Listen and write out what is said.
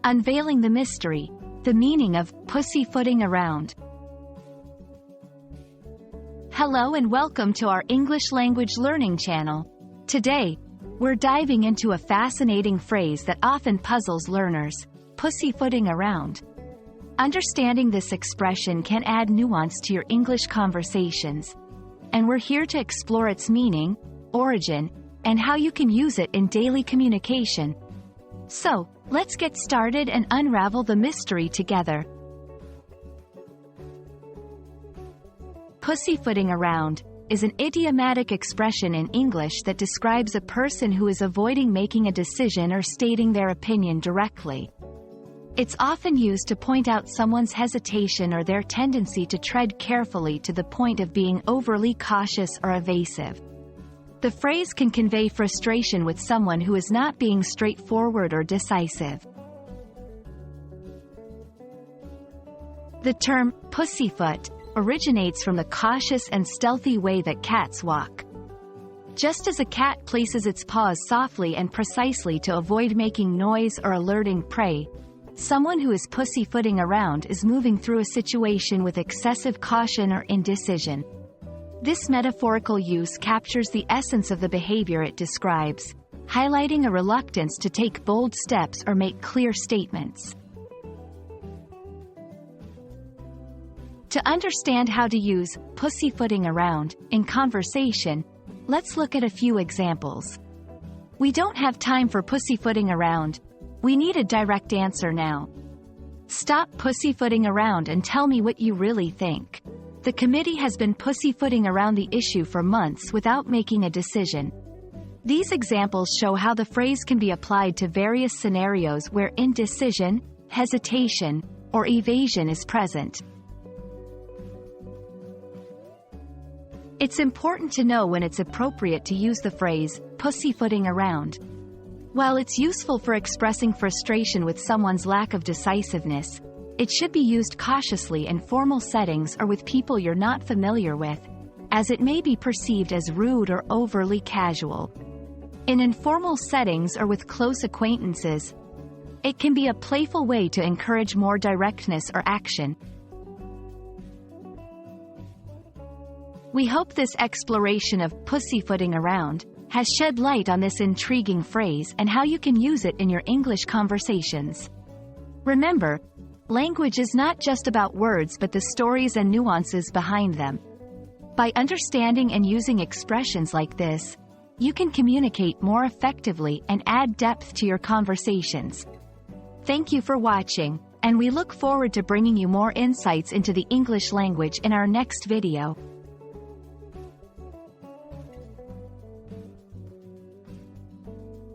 Unveiling the mystery, the meaning of pussyfooting around. Hello and welcome to our English language learning channel. Today, we're diving into a fascinating phrase that often puzzles learners: pussyfooting around. Understanding this expression can add nuance to your English conversations, and we're here to explore its meaning, origin, and how you can use it in daily communication. So, let's get started and unravel the mystery together. Pussyfooting around is an idiomatic expression in English that describes a person who is avoiding making a decision or stating their opinion directly. It's often used to point out someone's hesitation or their tendency to tread carefully to the point of being overly cautious or evasive. The phrase can convey frustration with someone who is not being straightforward or decisive. The term pussyfoot originates from the cautious and stealthy way that cats walk. Just as a cat places its paws softly and precisely to avoid making noise or alerting prey, someone who is pussyfooting around is moving through a situation with excessive caution or indecision. This metaphorical use captures the essence of the behavior it describes, highlighting a reluctance to take bold steps or make clear statements. To understand how to use pussyfooting around in conversation, let's look at a few examples. We don't have time for pussyfooting around. We need a direct answer now. Stop pussyfooting around and tell me what you really think. The committee has been pussyfooting around the issue for months without making a decision. These examples show how the phrase can be applied to various scenarios where indecision, hesitation, or evasion is present. It's important to know when it's appropriate to use the phrase pussyfooting around. While it's useful for expressing frustration with someone's lack of decisiveness, it should be used cautiously in formal settings or with people you're not familiar with, as it may be perceived as rude or overly casual. In informal settings or with close acquaintances, it can be a playful way to encourage more directness or action. We hope this exploration of pussyfooting around has shed light on this intriguing phrase and how you can use it in your English conversations. Remember, language is not just about words but the stories and nuances behind them. By understanding and using expressions like this, you can communicate more effectively and add depth to your conversations. Thank you for watching, and we look forward to bringing you more insights into the English language in our next video.